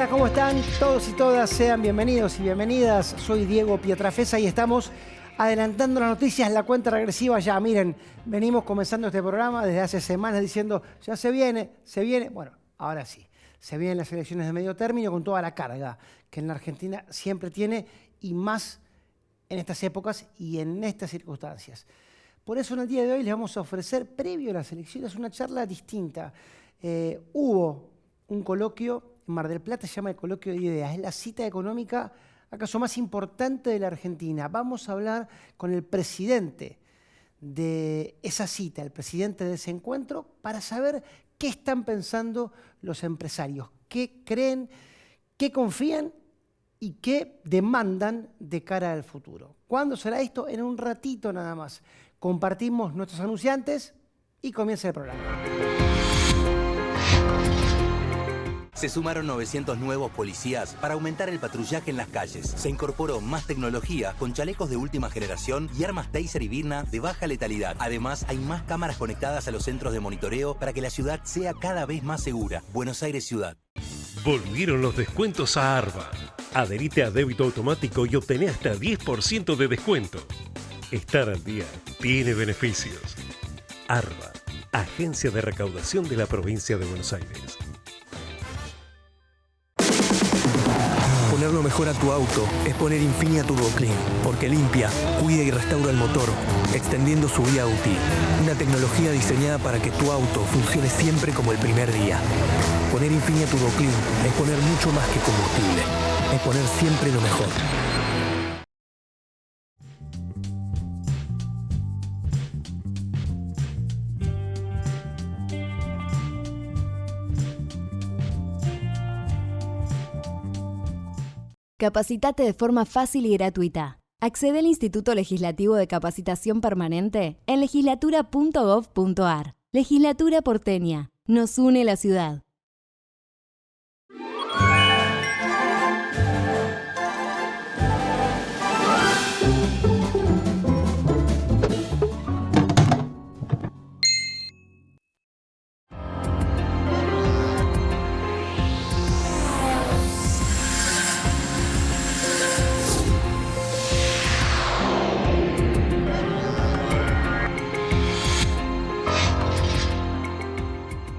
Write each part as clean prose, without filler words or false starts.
Hola, ¿cómo están todos y todas? Sean bienvenidos y bienvenidas. Soy Diego Pietrafesa y estamos adelantando las noticias, la cuenta regresiva ya. Miren, venimos comenzando este programa desde hace semanas diciendo, ya se viene. Bueno, ahora sí, se vienen las elecciones de medio término con toda la carga que en la Argentina siempre tiene y más en estas épocas y en estas circunstancias. Por eso en el día de hoy les vamos a ofrecer, previo a las elecciones, una charla distinta. Hubo un coloquio en Mar del Plata, se llama el Coloquio de Ideas. Es la cita económica, acaso más importante de la Argentina. Vamos a hablar con el presidente de esa cita, el presidente de ese encuentro, para saber qué están pensando los empresarios, qué creen, qué confían y qué demandan de cara al futuro. ¿Cuándo será esto? En un ratito nada más. Compartimos nuestros anunciantes y comienza el programa. Se sumaron 900 nuevos policías para aumentar el patrullaje en las calles. Se incorporó más tecnología con chalecos de última generación y armas Taser y Birna de baja letalidad. Además, hay más cámaras conectadas a los centros de monitoreo para que la ciudad sea cada vez más segura. Buenos Aires Ciudad. Volvieron los descuentos a Arba. Adherite a débito automático y obtené hasta 10% de descuento. Estar al día tiene beneficios. Arba, Agencia de Recaudación de la Provincia de Buenos Aires. Poner lo mejor a tu auto es poner Infinia Turbo Clean, porque limpia, cuida y restaura el motor, extendiendo su vida útil. Una tecnología diseñada para que tu auto funcione siempre como el primer día. Poner Infinia Turbo Clean es poner mucho más que combustible, es poner siempre lo mejor. Capacitate de forma fácil y gratuita. Accede al Instituto Legislativo de Capacitación Permanente en legislatura.gov.ar. Legislatura porteña. Nos une la ciudad.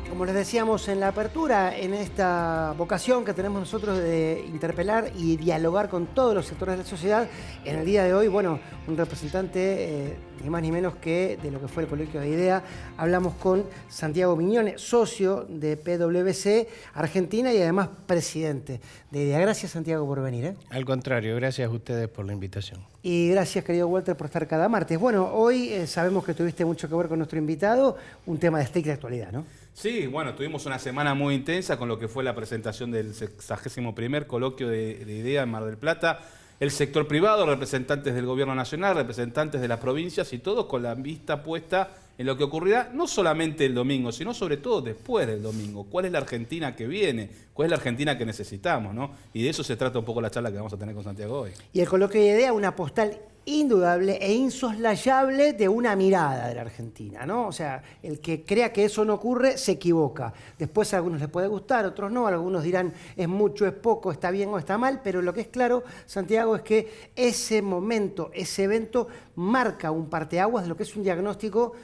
Como les decíamos en la apertura, en esta vocación que tenemos nosotros de interpelar y dialogar con todos los sectores de la sociedad, en el día de hoy, bueno, un representante ni más ni menos que de lo que fue el Coloquio de Ideas. Hablamos con Santiago Mignone, socio de PwC Argentina y además presidente de Ideas. Gracias, Santiago, por venir. Al contrario, gracias a ustedes por la invitación. Y gracias, querido Walter, por estar cada martes. Bueno, hoy sabemos que tuviste mucho que ver con nuestro invitado, un tema de estricta actualidad, ¿no? Sí, bueno, tuvimos una semana muy intensa con lo que fue la presentación del 61º Coloquio de Ideas en Mar del Plata. El sector privado, representantes del gobierno nacional, representantes de las provincias y todos con la vista puesta en lo que ocurrirá no solamente el domingo, sino sobre todo después del domingo. ¿Cuál es la Argentina que viene? ¿Cuál es la Argentina que necesitamos, ¿no? Y de eso se trata un poco la charla que vamos a tener con Santiago hoy. Y el Coloquio de Ideas, una postal indudable e insoslayable de una mirada de la Argentina, ¿no? O sea, el que crea que eso no ocurre se equivoca. Después a algunos les puede gustar, a otros no, algunos dirán es mucho, es poco, está bien o está mal, pero lo que es claro, Santiago, es que ese momento, ese evento marca un parteaguas de lo que es un diagnóstico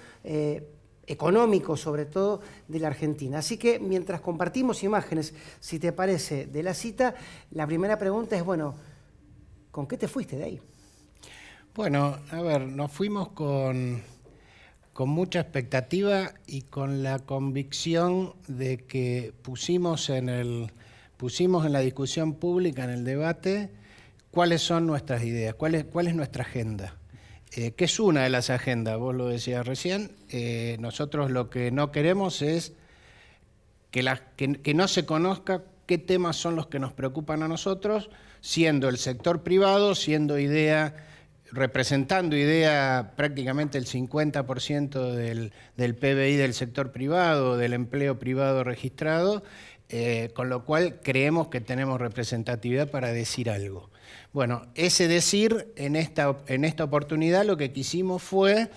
económico, sobre todo, de la Argentina. Así que mientras compartimos imágenes, si te parece, de la cita, la primera pregunta es, bueno, ¿con qué te fuiste de ahí? Bueno, a ver, nos fuimos con mucha expectativa y con la convicción de que pusimos en la discusión pública, en el debate, cuáles son nuestras ideas, cuál es nuestra agenda. Que es una de las agendas, vos lo decías recién. Nosotros lo que no queremos es que no se conozca qué temas son los que nos preocupan a nosotros, siendo el sector privado, siendo Idea, representando Idea prácticamente el 50% del PBI del sector privado, del empleo privado registrado, con lo cual creemos que tenemos representatividad para decir algo. Bueno, ese decir, en esta oportunidad lo que quisimos fue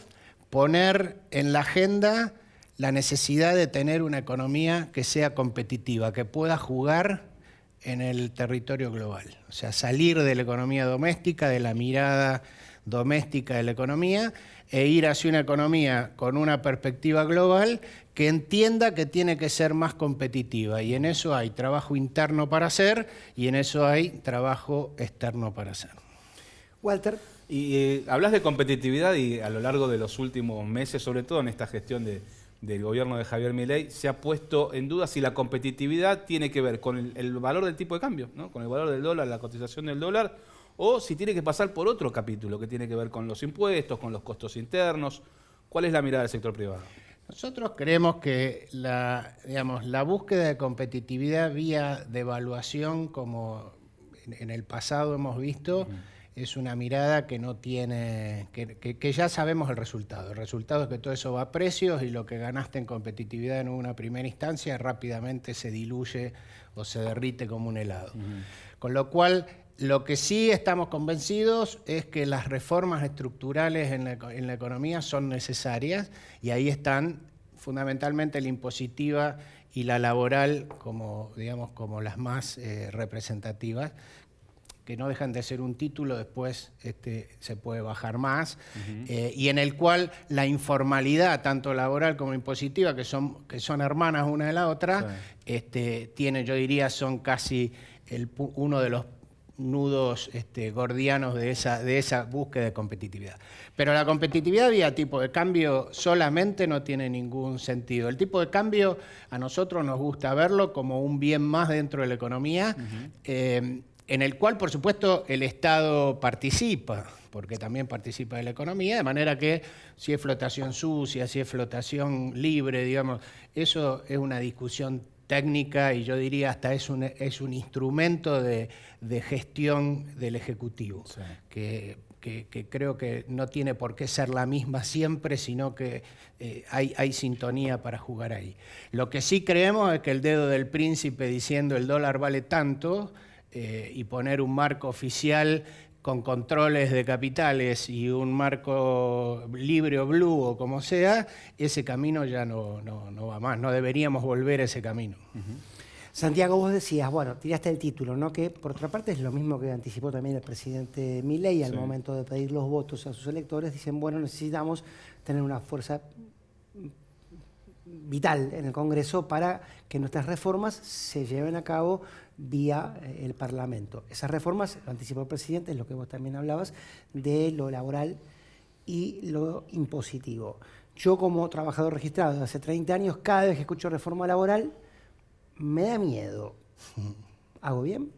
poner en la agenda la necesidad de tener una economía que sea competitiva, que pueda jugar en el territorio global. O sea, salir de la economía doméstica, de la mirada doméstica de la economía, e ir hacia una economía con una perspectiva global que entienda que tiene que ser más competitiva. Y en eso hay trabajo interno para hacer y en eso hay trabajo externo para hacer. Walter. Y hablas de competitividad y a lo largo de los últimos meses, sobre todo en esta gestión del gobierno de Javier Milei, se ha puesto en duda si la competitividad tiene que ver con el valor del tipo de cambio, ¿no? Con el valor del dólar, la cotización del dólar, o si tiene que pasar por otro capítulo que tiene que ver con los impuestos, con los costos internos. ¿Cuál es la mirada del sector privado? Nosotros creemos que la búsqueda de competitividad vía devaluación, como en el pasado hemos visto, es una mirada que no tiene, que ya sabemos el resultado. El resultado es que todo eso va a precios y lo que ganaste en competitividad en una primera instancia rápidamente se diluye o se derrite como un helado. Con lo cual, lo que sí estamos convencidos es que las reformas estructurales en la economía son necesarias y ahí están fundamentalmente la impositiva y la laboral como las más representativas, que no dejan de ser un título, después se puede bajar más, y en el cual la informalidad, tanto laboral como impositiva, que son hermanas una de la otra, tiene, yo diría, son casi uno de los nudos gordianos de esa búsqueda de competitividad. Pero la competitividad vía tipo de cambio solamente no tiene ningún sentido. El tipo de cambio a nosotros nos gusta verlo como un bien más dentro de la economía, en el cual, por supuesto, el Estado participa, porque también participa de la economía, de manera que si es flotación sucia, si es flotación libre, digamos, eso es una discusión técnica y yo diría hasta es un instrumento de gestión del Ejecutivo, sí, que creo que no tiene por qué ser la misma siempre, sino que hay sintonía para jugar ahí. Lo que sí creemos es que el dedo del príncipe diciendo el dólar vale tanto, y poner un marco oficial con controles de capitales y un marco libre o blue o como sea, ese camino ya no va más, no deberíamos volver a ese camino. Santiago, vos decías, bueno, tiraste el título, ¿no? Que por otra parte es lo mismo que anticipó también el presidente Milei al momento de pedir los votos a sus electores. Dicen, bueno, necesitamos tener una fuerza vital en el Congreso para que nuestras reformas se lleven a cabo vía el Parlamento. Esas reformas, lo anticipó el presidente, es lo que vos también hablabas, de lo laboral y lo impositivo. Yo como trabajador registrado de hace 30 años, cada vez que escucho reforma laboral, me da miedo. ¿Hago bien?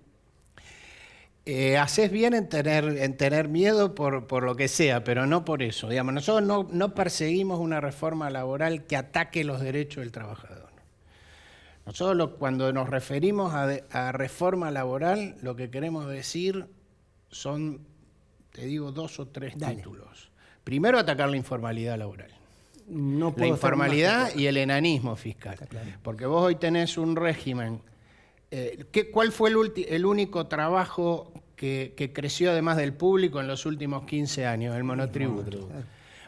Haces bien en tener miedo por lo que sea, pero no por eso. Digamos, nosotros no perseguimos una reforma laboral que ataque los derechos del trabajador. Nosotros cuando nos referimos a reforma laboral, lo que queremos decir son, te digo, 2 o 3 títulos. Primero, atacar la informalidad laboral. La informalidad y el enanismo fiscal. Claro. Porque vos hoy tenés un régimen. ¿Cuál fue el único trabajo que creció además del público en los últimos 15 años? El monotributo.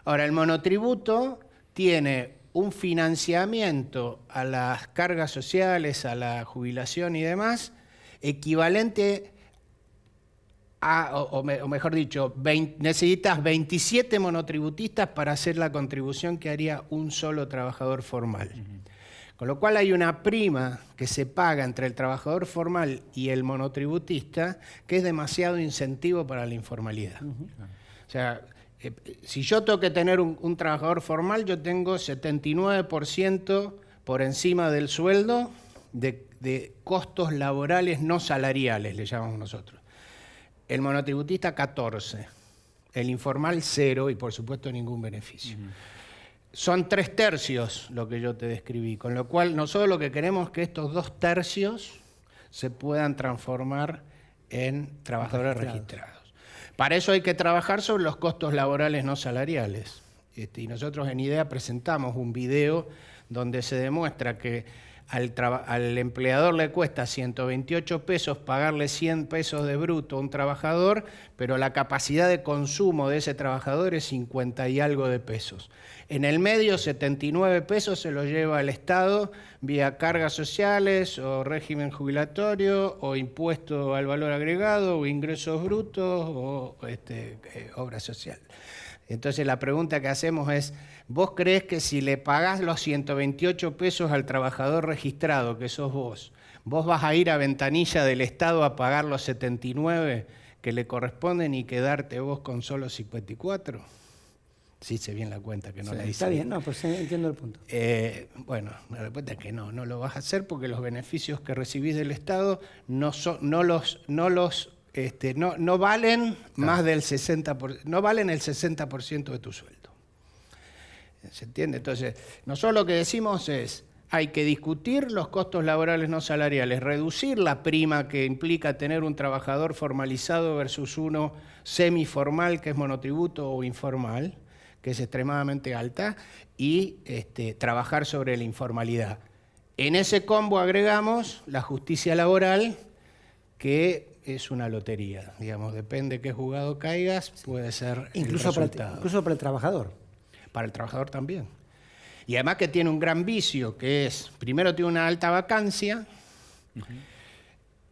Ahora, el monotributo tiene un financiamiento a las cargas sociales, a la jubilación y demás, equivalente a, o mejor dicho, necesitas 27 monotributistas para hacer la contribución que haría un solo trabajador formal. Con lo cual hay una prima que se paga entre el trabajador formal y el monotributista que es demasiado incentivo para la informalidad. O sea, si yo tengo que tener un trabajador formal, yo tengo 79% por encima del sueldo de costos laborales no salariales, le llamamos nosotros. El monotributista 14%, el informal 0% y por supuesto ningún beneficio. Son 3/3 lo que yo te describí, con lo cual nosotros lo que queremos es que estos 2/3 se puedan transformar en trabajadores registrados. Para eso hay que trabajar sobre los costos laborales no salariales. Y nosotros en IDEA presentamos un video donde se demuestra que al empleador le cuesta 128 pesos pagarle 100 pesos de bruto a un trabajador, pero la capacidad de consumo de ese trabajador es 50 y algo de pesos. En el medio, 79 pesos se lo lleva el Estado vía cargas sociales o régimen jubilatorio o impuesto al valor agregado o ingresos brutos o obra social. Entonces la pregunta que hacemos es, ¿vos creés que si le pagás los 128 pesos al trabajador registrado, que sos vos vas a ir a ventanilla del Estado a pagar los 79 que le corresponden y quedarte vos con solo 54? Sí, hice bien la cuenta, que no la hice. Está bien, no, pues entiendo el punto. Bueno, la respuesta es que no lo vas a hacer porque los beneficios que recibís del Estado no valen más del 60%, no valen el 60% de tu sueldo. ¿Se entiende? Entonces, nosotros lo que decimos es, hay que discutir los costos laborales no salariales, reducir la prima que implica tener un trabajador formalizado versus uno semiformal, que es monotributo, o informal, que es extremadamente alta, y trabajar sobre la informalidad. En ese combo agregamos la justicia laboral, que es una lotería, digamos, depende qué jugado caigas, puede ser incluso el resultado. Incluso para el trabajador. Para el trabajador también. Y además que tiene un gran vicio, que es, primero tiene una alta vacancia,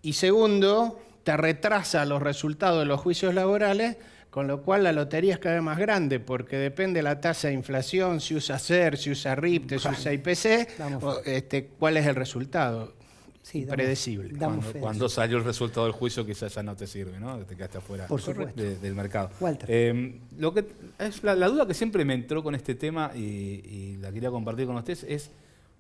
y segundo, te retrasa los resultados de los juicios laborales, con lo cual la lotería es cada vez más grande, porque depende de la tasa de inflación, si usa SER, si usa RIPTE, si usa IPC, cuál es el resultado. Sí, predecible. Cuando salió el resultado del juicio quizás ya no te sirve, ¿no? Te quedaste afuera del mercado. Walter. Lo que es la duda que siempre me entró con este tema y la quería compartir con ustedes es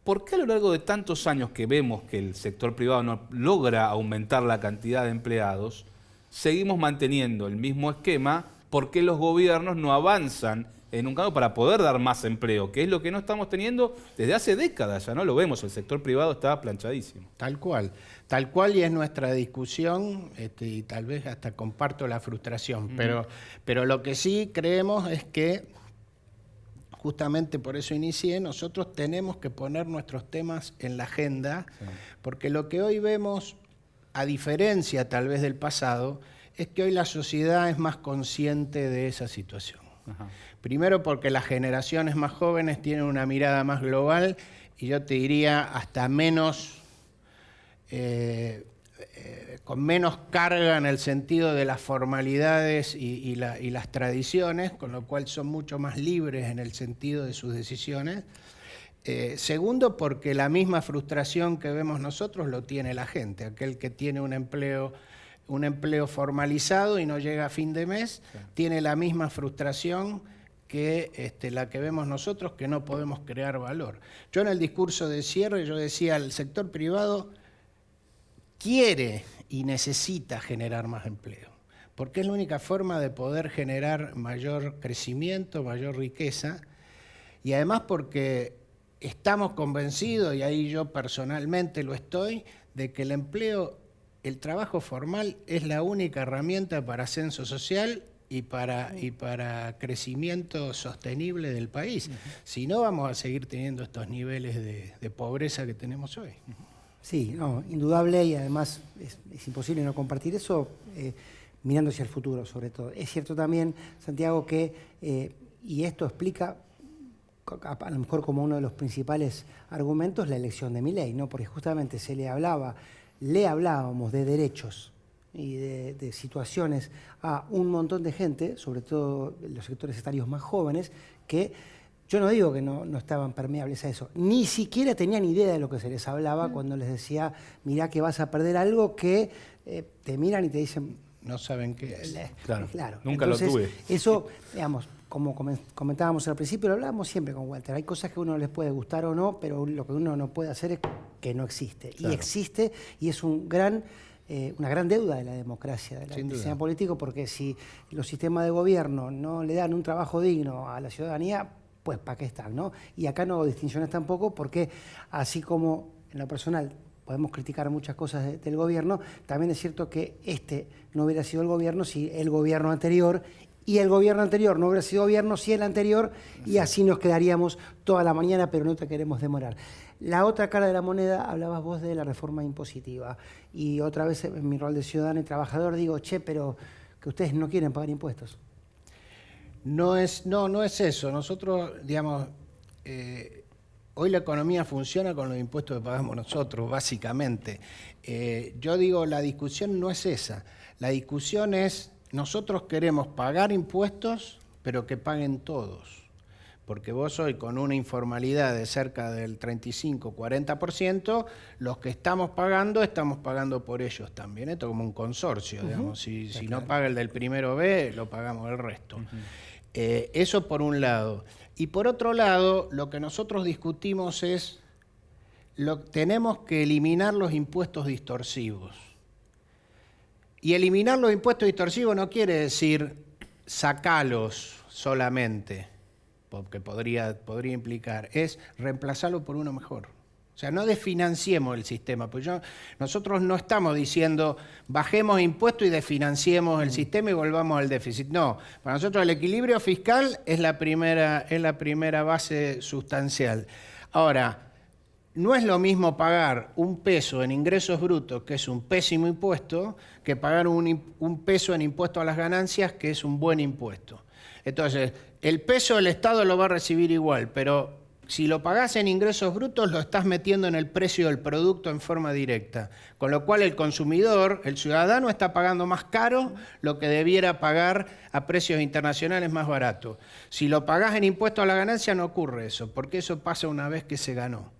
¿por qué a lo largo de tantos años que vemos que el sector privado no logra aumentar la cantidad de empleados, seguimos manteniendo el mismo esquema? ¿Por qué los gobiernos no avanzan en un campo para poder dar más empleo? Que es lo que no estamos teniendo desde hace décadas, ya no lo vemos, el sector privado está planchadísimo. Tal cual y es nuestra discusión, y tal vez hasta comparto la frustración, pero lo que sí creemos es que, justamente por eso inicié, nosotros tenemos que poner nuestros temas en la agenda, porque lo que hoy vemos, a diferencia tal vez del pasado, es que hoy la sociedad es más consciente de esa situación. Ajá. Primero porque las generaciones más jóvenes tienen una mirada más global y yo te diría hasta menos, con menos carga en el sentido de las formalidades y las tradiciones, con lo cual son mucho más libres en el sentido de sus decisiones. Segundo, porque la misma frustración que vemos nosotros lo tiene la gente, aquel que tiene un empleo formalizado y no llega a fin de mes, tiene la misma frustración que la que vemos nosotros, que no podemos crear valor. Yo en el discurso de cierre yo decía, el sector privado quiere y necesita generar más empleo, porque es la única forma de poder generar mayor crecimiento, mayor riqueza, y además porque estamos convencidos, y ahí yo personalmente lo estoy, de que el trabajo formal es la única herramienta para ascenso social y para crecimiento sostenible del país. Si no, vamos a seguir teniendo estos niveles de pobreza que tenemos hoy. Sí, no, indudable, y además es imposible no compartir eso mirando hacia el futuro, sobre todo. Es cierto también, Santiago, que, y esto explica a lo mejor como uno de los principales argumentos, la elección de Milei, ¿no? Porque justamente le hablábamos de derechos y de situaciones a un montón de gente, sobre todo en los sectores etarios más jóvenes, que yo no digo que no estaban permeables a eso, ni siquiera tenían idea de lo que se les hablaba cuando les decía, mirá que vas a perder algo, que te miran y te dicen... No saben qué es. Claro. Nunca entonces, lo tuve. Eso, digamos, como comentábamos al principio, lo hablábamos siempre con Walter, hay cosas que a uno les puede gustar o no, pero lo que uno no puede hacer es que no existe. Claro. Y existe, y es una gran deuda de la democracia, del sistema político, porque si los sistemas de gobierno no le dan un trabajo digno a la ciudadanía, pues ¿para qué están, no? Y acá no hago distinciones tampoco, porque así como en lo personal podemos criticar muchas cosas del gobierno, también es cierto que no hubiera sido el gobierno si el gobierno anterior y el gobierno anterior no hubiera sido gobierno, sí el anterior, y así nos quedaríamos toda la mañana, pero no te queremos demorar. La otra cara de la moneda, hablabas vos de la reforma impositiva, y otra vez en mi rol de ciudadano y trabajador digo, che, pero que ustedes no quieren pagar impuestos. No es eso. Nosotros, digamos, hoy la economía funciona con los impuestos que pagamos nosotros, básicamente. Yo digo, la discusión no es esa. La discusión es, nosotros queremos pagar impuestos, pero que paguen todos. Porque vos hoy con una informalidad de cerca del 35-40%, los que estamos pagando por ellos también. Esto como un consorcio, digamos. Si no paga el del primero B, lo pagamos el resto. Eso por un lado. Y por otro lado, lo que nosotros discutimos es, tenemos que eliminar los impuestos distorsivos. Y eliminar los impuestos distorsivos no quiere decir sacarlos solamente, porque podría implicar, es reemplazarlo por uno mejor. O sea, no desfinanciemos el sistema, pues nosotros no estamos diciendo bajemos impuestos y desfinanciemos el sistema y volvamos al déficit. No, para nosotros el equilibrio fiscal es la primera base sustancial. Ahora, no es lo mismo pagar un peso en ingresos brutos, que es un pésimo impuesto, que pagar un peso en impuesto a las ganancias, que es un buen impuesto. Entonces, el peso del Estado lo va a recibir igual, pero si lo pagás en ingresos brutos, lo estás metiendo en el precio del producto en forma directa. Con lo cual el consumidor, el ciudadano, está pagando más caro lo que debiera pagar a precios internacionales más baratos. Si lo pagás en impuesto a la ganancia, no ocurre eso, porque eso pasa una vez que se ganó.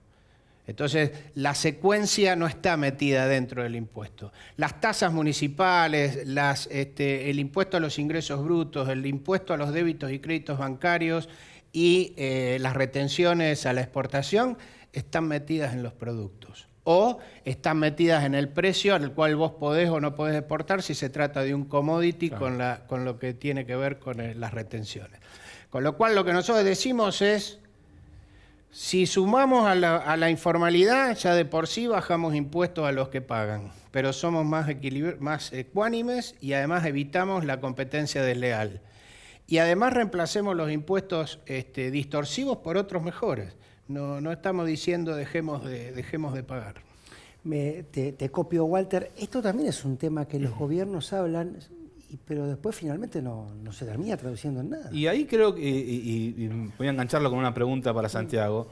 Entonces, la secuencia no está metida dentro del impuesto. Las tasas municipales, el impuesto a los ingresos brutos, el impuesto a los débitos y créditos bancarios y las retenciones a la exportación están metidas en los productos. O están metidas en el precio al cual vos podés o no podés exportar si se trata de un commodity, claro, con lo que tiene que ver con las retenciones. Con lo cual lo que nosotros decimos es, si sumamos a la informalidad, ya de por sí bajamos impuestos a los que pagan, pero somos más ecuánimes y además evitamos la competencia desleal. Y además reemplacemos los impuestos distorsivos por otros mejores. No estamos diciendo dejemos de pagar. Te copio, Walter. Esto también es un tema que los gobiernos hablan, pero después finalmente no se termina traduciendo en nada. Y ahí creo que, y voy a engancharlo con una pregunta para Santiago,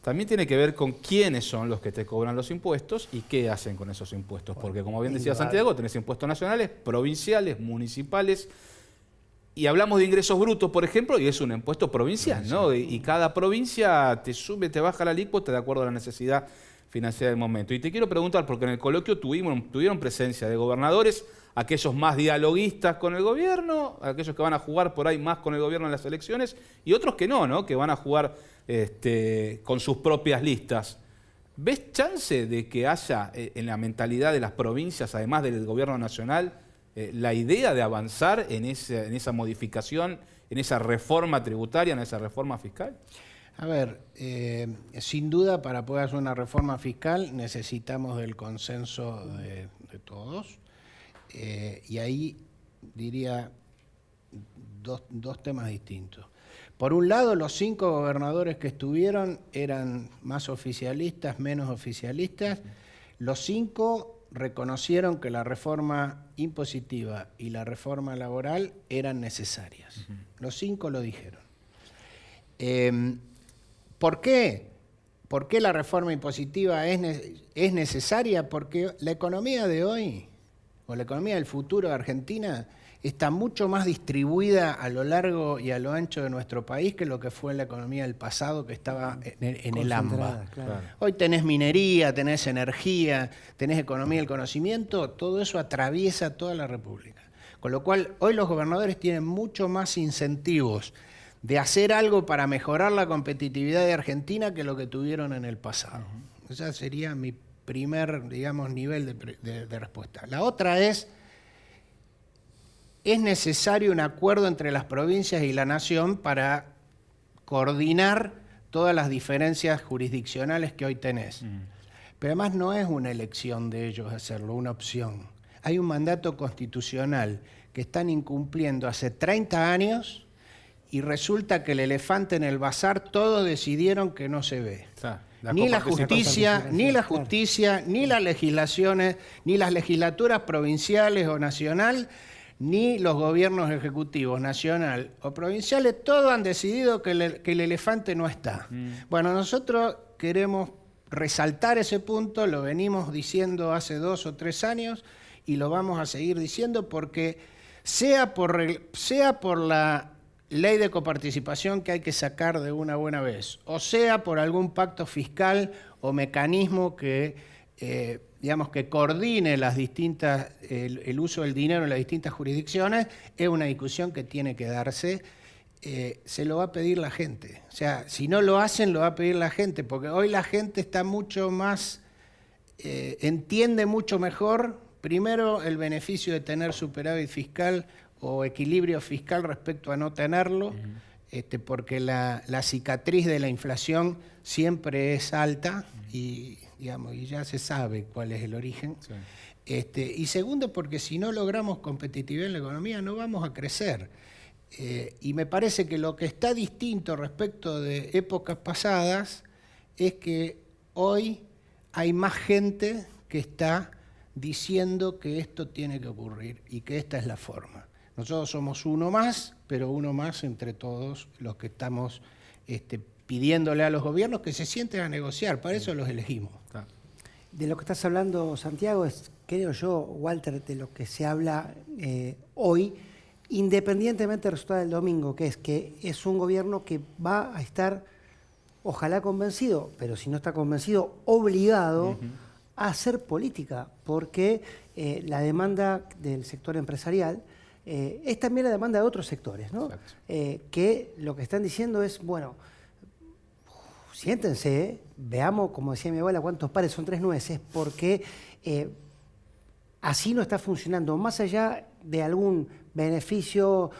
también tiene que ver con quiénes son los que te cobran los impuestos y qué hacen con esos impuestos. Porque como bien decía Santiago, tenés impuestos nacionales, provinciales, municipales. Y hablamos de ingresos brutos, por ejemplo, y es un impuesto provincial, ¿no? Y cada provincia te sube, te baja la alícuota de acuerdo a la necesidad financiera del momento. Y te quiero preguntar, porque en el coloquio tuvieron presencia de gobernadores, aquellos más dialoguistas con el gobierno, aquellos que van a jugar por ahí más con el gobierno en las elecciones, y otros que no, que van a jugar con sus propias listas. ¿Ves chance de que haya en la mentalidad de las provincias, además del gobierno nacional, la idea de avanzar en esa modificación, en esa reforma tributaria, en esa reforma fiscal? A ver, sin duda para poder hacer una reforma fiscal necesitamos del consenso de todos. Y ahí diría dos temas distintos. Por un lado, los 5 gobernadores que estuvieron eran más oficialistas, menos oficialistas. Los 5 reconocieron que la reforma impositiva y la reforma laboral eran necesarias. Los 5 lo dijeron. ¿Por qué? ¿Por qué la reforma impositiva es necesaria? Porque la economía de hoy, o la economía del futuro de Argentina, está mucho más distribuida a lo largo y a lo ancho de nuestro país que lo que fue la economía del pasado, que estaba en el AMBA. Claro. Hoy tenés minería, tenés energía, tenés economía del conocimiento, todo eso atraviesa toda la República. Con lo cual, hoy los gobernadores tienen mucho más incentivos de hacer algo para mejorar la competitividad de Argentina que lo que tuvieron en el pasado. Ese sería mi primer, digamos, nivel de respuesta. La otra es necesario un acuerdo entre las provincias y la nación para coordinar todas las diferencias jurisdiccionales que hoy tenés. Pero además no es una elección de ellos hacerlo, una opción. Hay un mandato constitucional que están incumpliendo hace 30 años y resulta que el elefante en el bazar todos decidieron que no se ve. Ni la justicia, ni las legislaciones, ni las legislaturas provinciales o nacional, ni los gobiernos ejecutivos nacional o provinciales, todos han decidido que el elefante no está. Bueno, nosotros queremos resaltar ese punto, lo venimos diciendo hace 2 o 3 años y lo vamos a seguir diciendo porque sea por la ley de coparticipación que hay que sacar de una buena vez, o sea por algún pacto fiscal o mecanismo que, digamos, que coordine el uso del dinero en las distintas jurisdicciones, es una discusión que tiene que darse. Se lo va a pedir la gente. O sea, si no lo hacen, lo va a pedir la gente, porque hoy la gente está mucho más, entiende mucho mejor, primero, el beneficio de tener superávit fiscal o equilibrio fiscal respecto a no tenerlo, porque la cicatriz de la inflación siempre es alta y, digamos, y ya se sabe cuál es el origen. Sí. Y segundo, porque si no logramos competitividad en la economía, no vamos a crecer. Y me parece que lo que está distinto respecto de épocas pasadas es que hoy hay más gente que está diciendo que esto tiene que ocurrir y que esta es la forma. Nosotros somos uno más, pero uno más entre todos los que estamos pidiéndole a los gobiernos que se sienten a negociar, para eso los elegimos. De lo que estás hablando, Santiago, es, creo yo, Walter, de lo que se habla hoy, independientemente del resultado del domingo, que es un gobierno que va a estar, ojalá convencido, pero si no está convencido, obligado a hacer política, porque la demanda del sector empresarial es también la demanda de otros sectores, ¿no? Que lo que están diciendo es, bueno, siéntense, veamos, como decía mi abuela, cuántos pares son 3 nueces, porque así no está funcionando, más allá de algún beneficio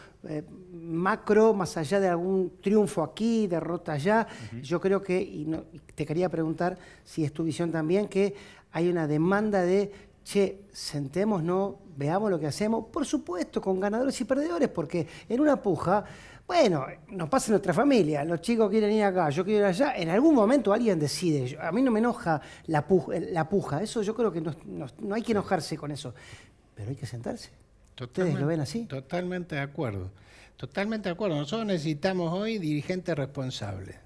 macro, más allá de algún triunfo aquí, derrota allá. Yo creo que, y te quería preguntar si es tu visión también, que hay una demanda de, che, sentémonos, veamos lo que hacemos, por supuesto, con ganadores y perdedores, porque en una puja, bueno, nos pasa en nuestra familia, los chicos quieren ir acá, yo quiero ir allá, en algún momento alguien decide. A mí no me enoja la puja, eso yo creo que no hay que enojarse con eso, pero hay que sentarse. ¿Ustedes lo ven así? Totalmente de acuerdo. Totalmente de acuerdo. Nosotros necesitamos hoy dirigentes responsables,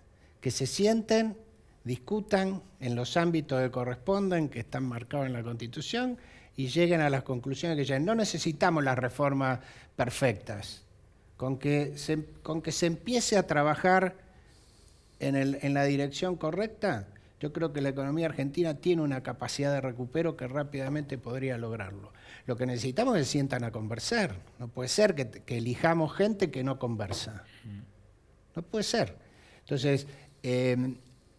que se sienten, discutan en los ámbitos que correspondan, que están marcados en la Constitución, y lleguen a las conclusiones que lleguen. No necesitamos las reformas perfectas. Con que se empiece a trabajar en la dirección correcta, yo creo que la economía argentina tiene una capacidad de recupero que rápidamente podría lograrlo. Lo que necesitamos es que se sientan a conversar. No puede ser que elijamos gente que no conversa. No puede ser. Entonces,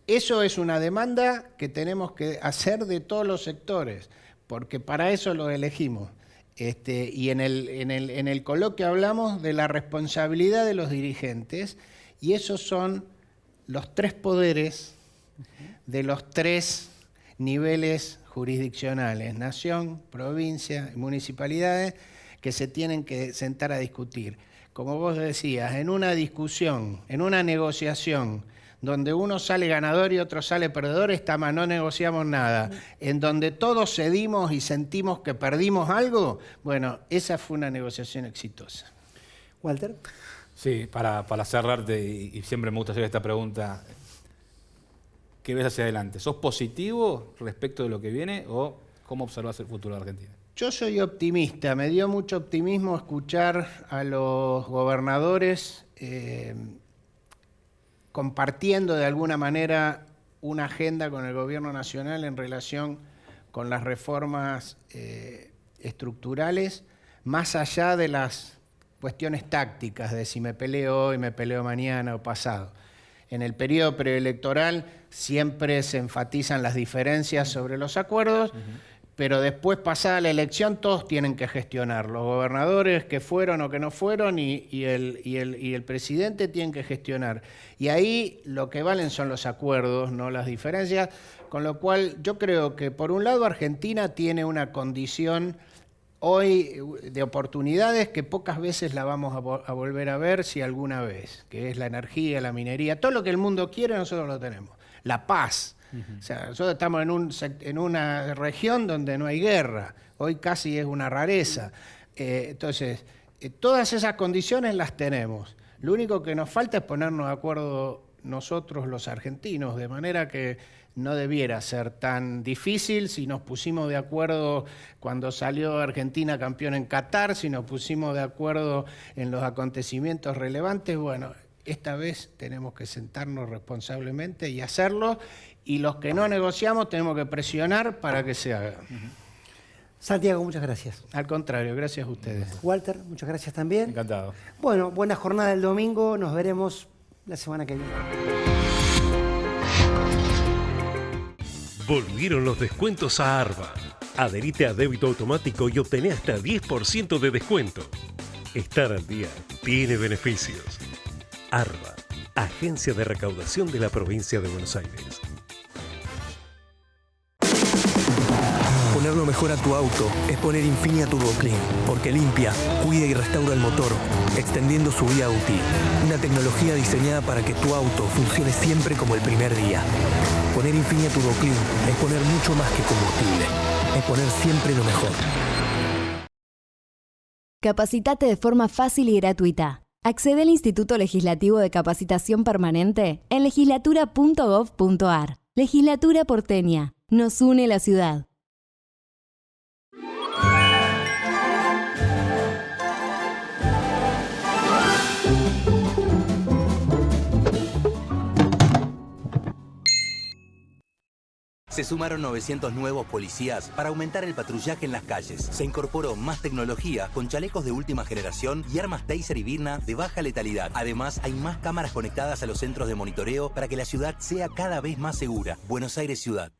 eso es una demanda que tenemos que hacer de todos los sectores, porque para eso lo elegimos. Y en el coloquio hablamos de la responsabilidad de los dirigentes, y esos son los 3 poderes de los 3 niveles jurisdiccionales, nación, provincia y municipalidades, que se tienen que sentar a discutir. Como vos decías, en una discusión, en una negociación, donde uno sale ganador y otro sale perdedor, no negociamos nada. En donde todos cedimos y sentimos que perdimos algo, bueno, esa fue una negociación exitosa. Walter. Sí, para cerrarte, y siempre me gusta hacer esta pregunta, ¿qué ves hacia adelante? ¿Sos positivo respecto de lo que viene o cómo observás el futuro de Argentina? Yo soy optimista, me dio mucho optimismo escuchar a los gobernadores compartiendo de alguna manera una agenda con el gobierno nacional en relación con las reformas estructurales, más allá de las cuestiones tácticas de si me peleo hoy, me peleo mañana o pasado. En el periodo preelectoral siempre se enfatizan las diferencias sobre los acuerdos, pero después, pasada la elección, todos tienen que gestionar. Los gobernadores que fueron o que no fueron y el presidente tienen que gestionar. Y ahí lo que valen son los acuerdos, no las diferencias, con lo cual yo creo que, por un lado, Argentina tiene una condición hoy de oportunidades que pocas veces la vamos a volver a ver, si alguna vez, que es la energía, la minería, todo lo que el mundo quiere nosotros lo tenemos. La paz. O sea, nosotros estamos en una región donde no hay guerra, hoy casi es una rareza. Entonces, todas esas condiciones las tenemos. Lo único que nos falta es ponernos de acuerdo nosotros los argentinos, de manera que no debiera ser tan difícil si nos pusimos de acuerdo cuando salió Argentina campeón en Qatar, si nos pusimos de acuerdo en los acontecimientos relevantes. Bueno, esta vez tenemos que sentarnos responsablemente y hacerlo, y los que no negociamos tenemos que presionar para que se haga. Santiago, muchas gracias. Al contrario, gracias a ustedes. Walter, muchas gracias también. Encantado. Bueno, buena jornada el domingo. Nos veremos la semana que viene. Volvieron los descuentos a Arba. Adherite a débito automático y obtené hasta 10% de descuento. Estar al día tiene beneficios. Arba, Agencia de Recaudación de la Provincia de Buenos Aires. Poner lo mejor a tu auto es poner Infinia Turbo Clean, porque limpia, cuida y restaura el motor, extendiendo su vida útil. Una tecnología diseñada para que tu auto funcione siempre como el primer día. Poner Infinia Turbo Clean es poner mucho más que combustible, es poner siempre lo mejor. Capacitate de forma fácil y gratuita. Accede al Instituto Legislativo de Capacitación Permanente en legislatura.gov.ar. Legislatura porteña. Nos une la ciudad. Se sumaron 900 nuevos policías para aumentar el patrullaje en las calles. Se incorporó más tecnología con chalecos de última generación y armas Taser y Birna de baja letalidad. Además, hay más cámaras conectadas a los centros de monitoreo para que la ciudad sea cada vez más segura. Buenos Aires Ciudad.